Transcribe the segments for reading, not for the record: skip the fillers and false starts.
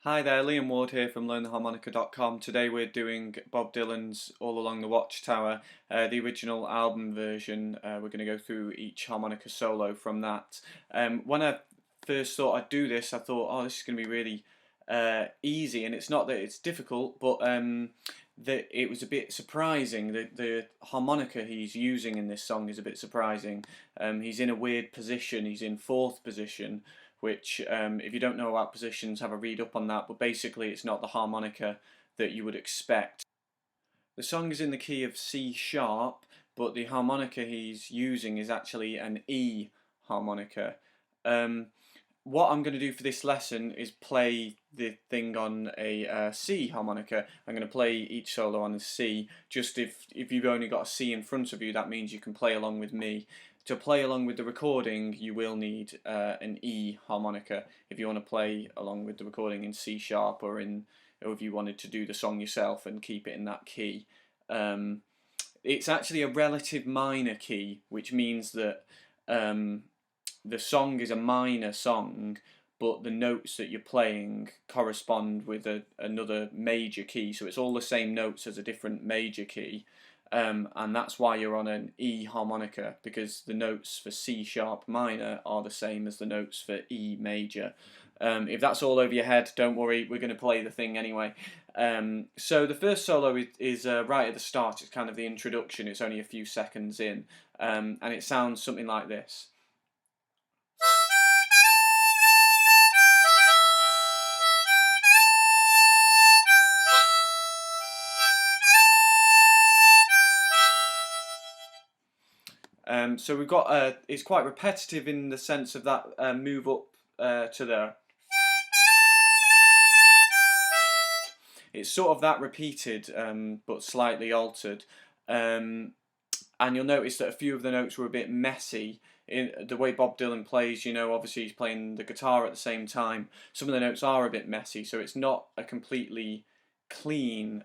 Hi there, Liam Ward here from LearnTheHarmonica.com. Today we're doing Bob Dylan's All Along the Watchtower, the original album version. We're going to go through each harmonica solo from that. When I first thought I'd do this, I thought, oh, this is going to be really easy, and it's not that it's difficult, but it was a bit surprising. The harmonica he's using in this song is a bit surprising. He's in a weird position. He's in fourth position, which if you don't know about positions, have a read up on that, but basically it's not the harmonica that you would expect. The song is in the key of C sharp, but the harmonica he's using is actually an E harmonica. What I'm going to do for this lesson is play the thing on a C harmonica. I'm going to play each solo on a C. Just if you've only got a C in front of you, that means you can play along with me. To play along with the recording, you will need an E harmonica if you want to play along with the recording in C sharp, or if you wanted to do the song yourself and keep it in that key. It's actually a relative minor key, which means that the song is a minor song, but the notes that you're playing correspond with another major key, so it's all the same notes as a different major key. And that's why you're on an E harmonica, because the notes for C sharp minor are the same as the notes for E major. If that's all over your head, don't worry, we're going to play the thing anyway. So the first solo is right at the start. It's kind of the introduction. It's only a few seconds in, and it sounds something like this. So we've got it's quite repetitive in the sense of that move up to there. It's sort of that repeated, but slightly altered. And you'll notice that a few of the notes were a bit messy. In the way Bob Dylan plays, you know, obviously he's playing the guitar at the same time. Some of the notes are a bit messy, so it's not a completely clean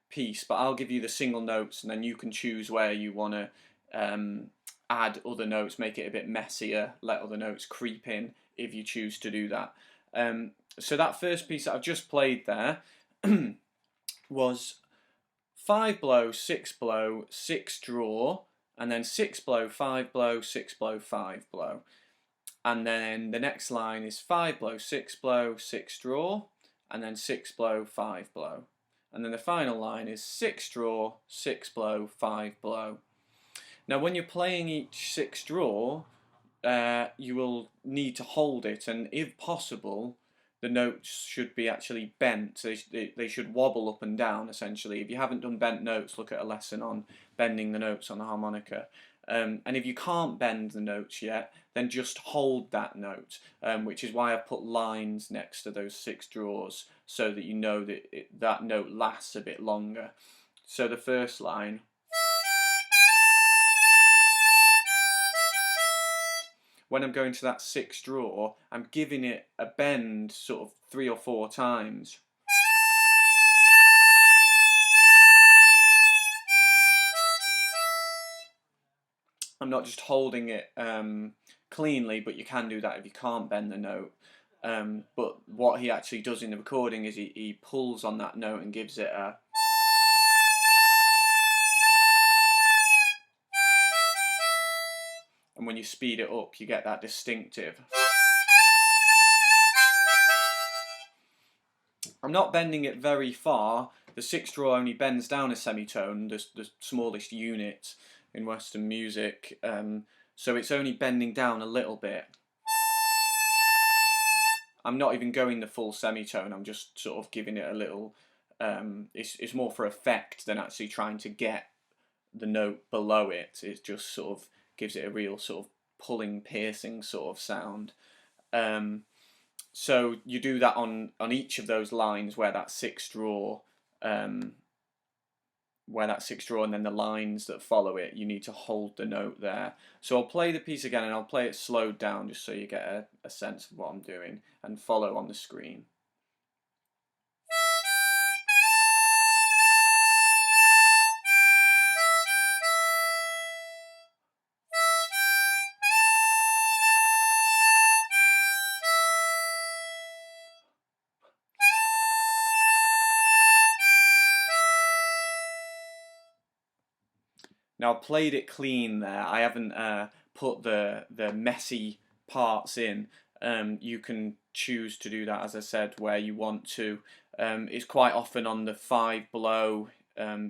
piece. But I'll give you the single notes, and then you can choose where you want to add other notes, make it a bit messier, let other notes creep in if you choose to do that. So that first piece that I've just played there was 5 blow, 6 blow, 6 draw, and then 6 blow, 5 blow, 6 blow, 5 blow. And then the next line is 5 blow, 6 blow, 6 draw, and then 6 blow, 5 blow. And then the final line is 6 draw, 6 blow, 5 blow. Now when you're playing each 6 draw, you will need to hold it, and if possible, the notes should be actually bent. They should wobble up and down, essentially. If you haven't done bent notes, look at a lesson on bending the notes on the harmonica. And if you can't bend the notes yet, then just hold that note, which is why I put lines next to those 6 draws, so that you know that that note lasts a bit longer. So the first line, when I'm going to that 6 draw, I'm giving it a bend sort of 3 or 4 times. I'm not just holding it cleanly, but you can do that if you can't bend the note. But what he actually does in the recording is he pulls on that note and gives it a... And when you speed it up, you get that distinctive. I'm not bending it very far. The 6 draw only bends down a semitone, the smallest unit in Western music, so it's only bending down a little bit. I'm not even going the full semitone, I'm just sort of giving it a little, it's more for effect than actually trying to get the note below it. It just sort of gives it a real sort of pulling, piercing sort of sound. So you do that on each of those lines where that 6 draw, and then the lines that follow it, you need to hold the note there. So I'll play the piece again, and I'll play it slowed down just so you get a sense of what I'm doing, and follow on the screen. Now, I've played it clean there. I haven't put the messy parts in. You can choose to do that, as I said, where you want to. It's quite often on the 5 blow.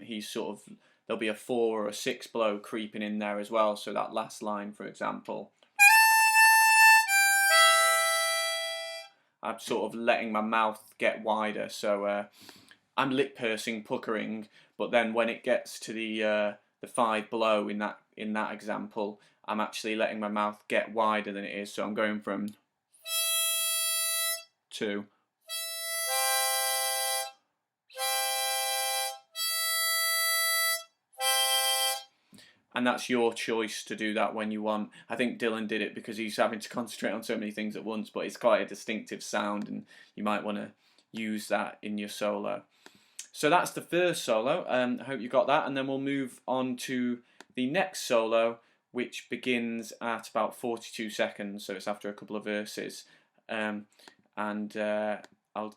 He's sort of, there'll be a 4 or a 6 blow creeping in there as well. So that last line, for example, I'm sort of letting my mouth get wider. So I'm lip pursing, puckering, but then when it gets to the 5 blow in that example, I'm actually letting my mouth get wider than it is. So I'm going from to, and that's your choice to do that when you want. I think Dylan did it because he's having to concentrate on so many things at once, but it's quite a distinctive sound, and you might want to use that in your solo. So that's the first solo. I hope you got that, and then we'll move on to the next solo, which begins at about 42 seconds. So it's after a couple of verses, and I'll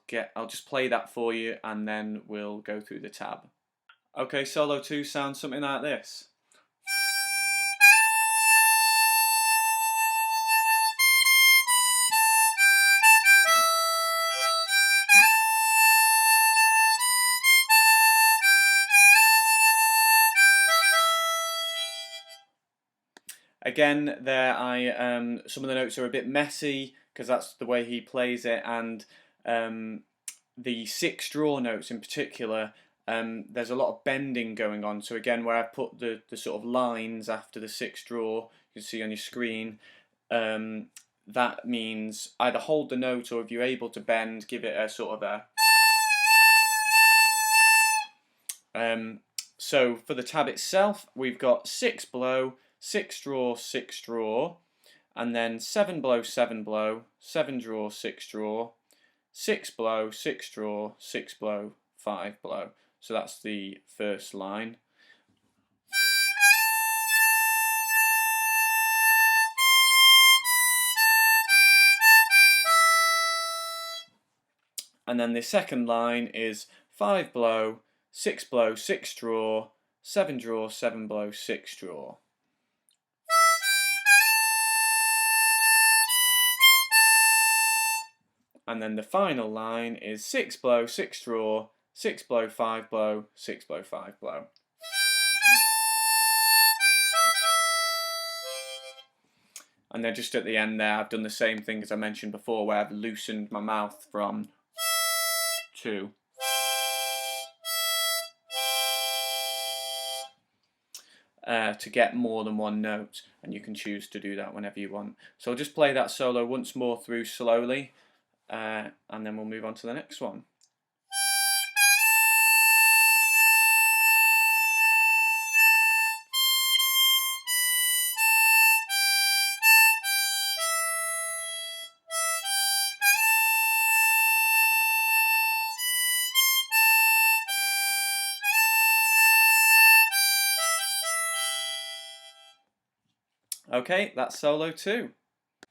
just play that for you, and then we'll go through the tab. Okay, solo 2 sounds something like this. Again, there some of the notes are a bit messy because that's the way he plays it, and the 6 draw notes in particular, there's a lot of bending going on. So again, where I put the sort of lines after the 6 draw, you can see on your screen, that means either hold the note, or if you're able to bend, give it a sort of a. So for the tab itself, we've got 6 blow, 6 draw, 6 draw, and then 7 blow, 7 blow, 7 draw, 6 draw, 6 blow, 6 draw, 6 blow, 5 blow. So that's the first line. And then the second line is 5 blow, 6 blow, 6 draw, 7 draw, 7 blow, 6 draw. And then the final line is 6 blow, 6 draw, 6 blow, 5 blow, 6 blow, 5 blow. And then just at the end there, I've done the same thing as I mentioned before, where I've loosened my mouth from to. To get more than one note, and you can choose to do that whenever you want. So I'll just play that solo once more through slowly, and then we'll move on to the next one. Okay, that's solo 2.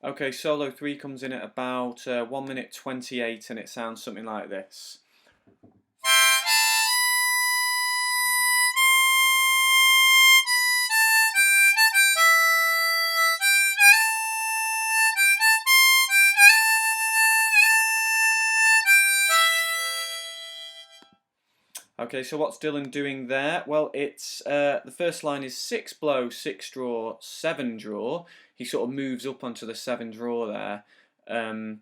Okay, solo 3 comes in at about 1 minute 28, and it sounds something like this. Okay, so what's Dylan doing there? Well, it's the first line is 6 blow, 6 draw, 7 draw. He sort of moves up onto the 7 draw there, and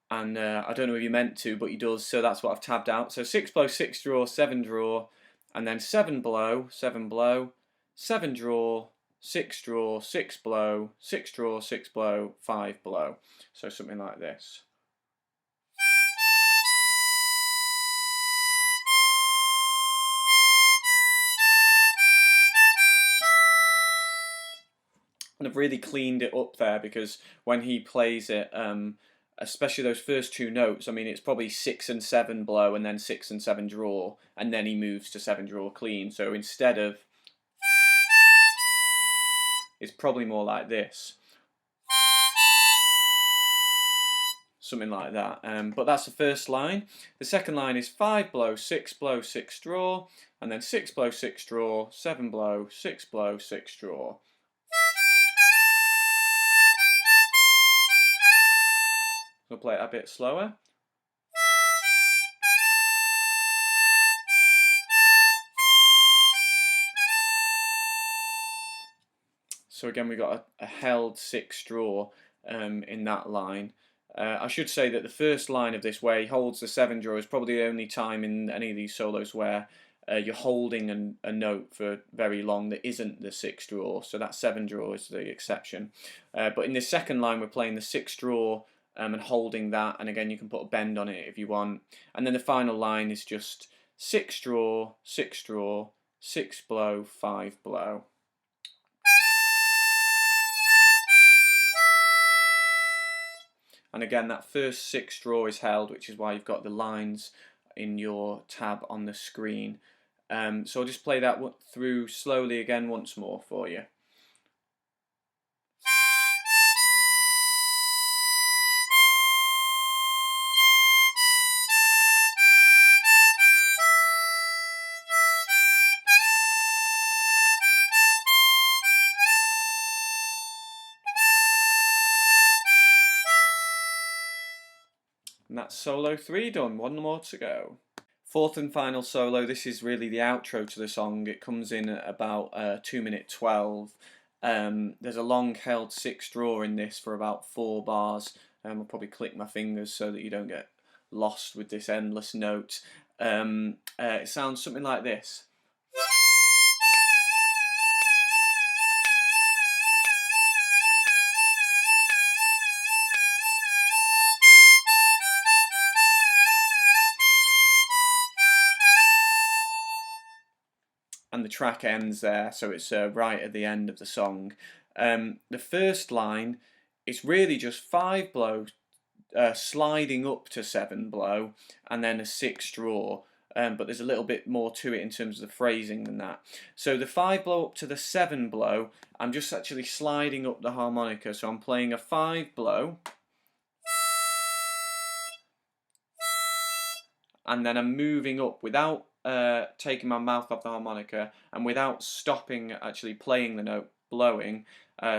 I don't know if he meant to, but he does. So that's what I've tabbed out. So 6 blow, 6 draw, 7 draw, and then 7 blow, 7 blow, 7 draw, 6 draw, 6 blow, 6 draw, 6 blow, 5 blow. So something like this. And I've really cleaned it up there, because when he plays it, especially those first 2 notes, I mean, it's probably 6 and 7 blow, and then 6 and 7 draw, and then he moves to 7 draw clean. So instead of, it's probably more like this. something like that. But that's the first line. The second line is 5 blow, 6 blow, 6 draw, and then 6 blow, 6 draw, 7 blow, 6 blow, 6 draw. We'll play it a bit slower. So again, we've got a held 6 draw in that line. I should say that the first line of this, where he holds the 7 draw, is probably the only time in any of these solos where you're holding a note for very long that isn't the 6 draw. So that 7 draw is the exception. But in this second line, we're playing the 6 draw and holding that. And again, you can put a bend on it if you want. And then the final line is just 6 draw, 6 draw, 6 blow, 5 blow. And again, that first 6 draw is held, which is why you've got the lines in your tab on the screen. So I'll just play that through slowly again once more for you. And that's solo 3 done, one more to go. Fourth and final solo, this is really the outro to the song. It comes in at about 2:12. There's a long held 6 draw in this for about 4 bars. I'll probably click my fingers so that you don't get lost with this endless note. It sounds something like this. And the track ends there, so it's right at the end of the song. The first line is really just 5 blow, sliding up to 7 blow, and then a 6 draw. But there's a little bit more to it in terms of the phrasing than that. So the 5 blow up to the 7 blow, I'm just actually sliding up the harmonica. So I'm playing a 5 blow, and then I'm moving up without taking my mouth off the harmonica and without stopping actually playing the note, blowing.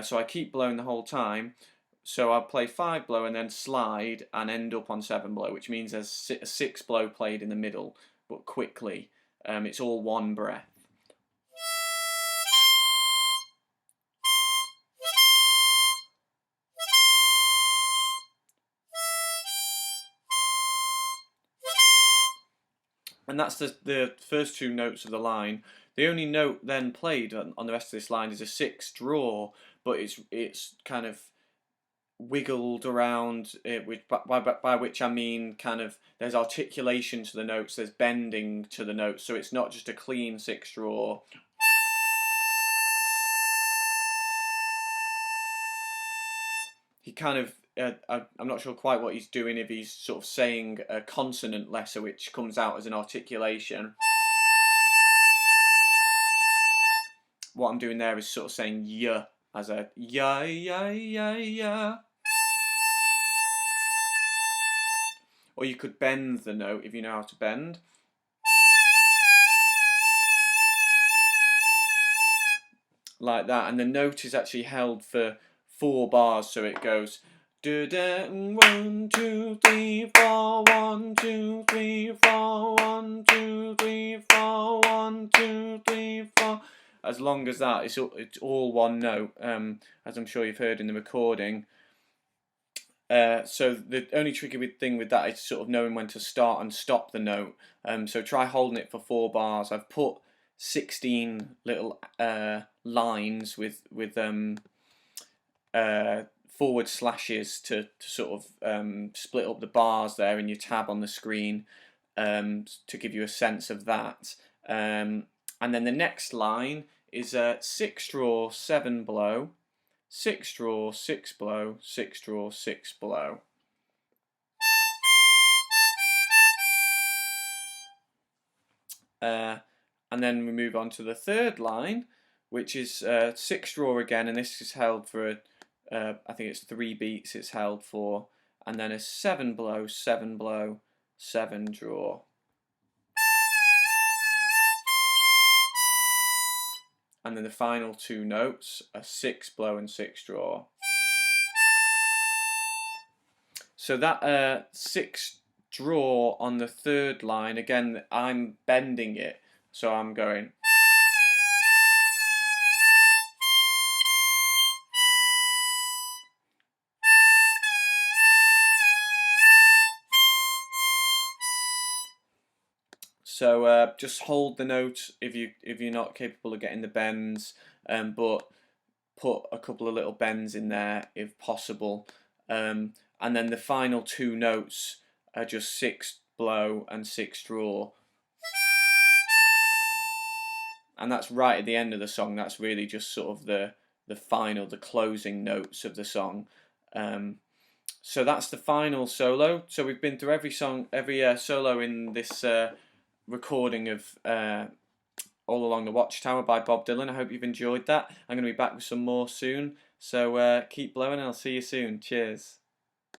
So I keep blowing the whole time. So I'll play 5 blow and then slide and end up on 7 blow, which means there's a 6 blow played in the middle, but quickly. It's all one breath. And that's the first 2 notes of the line. The only note then played on the rest of this line is a 6 draw, but it's kind of wiggled around, by which I mean kind of there's articulation to the notes, there's bending to the notes, so it's not just a clean 6 draw. He kind of, I'm not sure quite what he's doing, if he's sort of saying a consonant lesser which comes out as an articulation. What I'm doing there is sort of saying y as a ya ya ya ya. Or you could bend the note if you know how to bend. Like that, and the note is actually held for 4 bars, so it goes 1 2 3 4 1 2 3 4 1 2 3 4 1 2 3 4. As long as that, it's all one note, as I'm sure you've heard in the recording. So the only tricky thing with that is sort of knowing when to start and stop the note. So try holding it for 4 bars. I've put 16 little lines with forward slashes to sort of split up the bars there in your tab on the screen, to give you a sense of that. And then the next line is 6 draw, 7 blow, 6 draw, 6 blow, 6 draw, 6 blow. And then we move on to the third line, which is 6 draw again, and this is held for I think it's 3 beats it's held for, and then a 7 blow, 7 blow, 7 draw. And then the final 2 notes are 6 blow and 6 draw. So that 6 draw on the 3rd line, again, I'm bending it, so I'm going. So just hold the note if you're not capable of getting the bends, but put a couple of little bends in there if possible. And then the final 2 notes are just 6 blow and 6 draw. And that's right at the end of the song. That's really just sort of the closing notes of the song. So that's the final solo. So we've been through every solo in this recording of All Along the Watchtower by Bob Dylan. I hope you've enjoyed that. I'm going to be back with some more soon. So keep blowing and I'll see you soon. Cheers.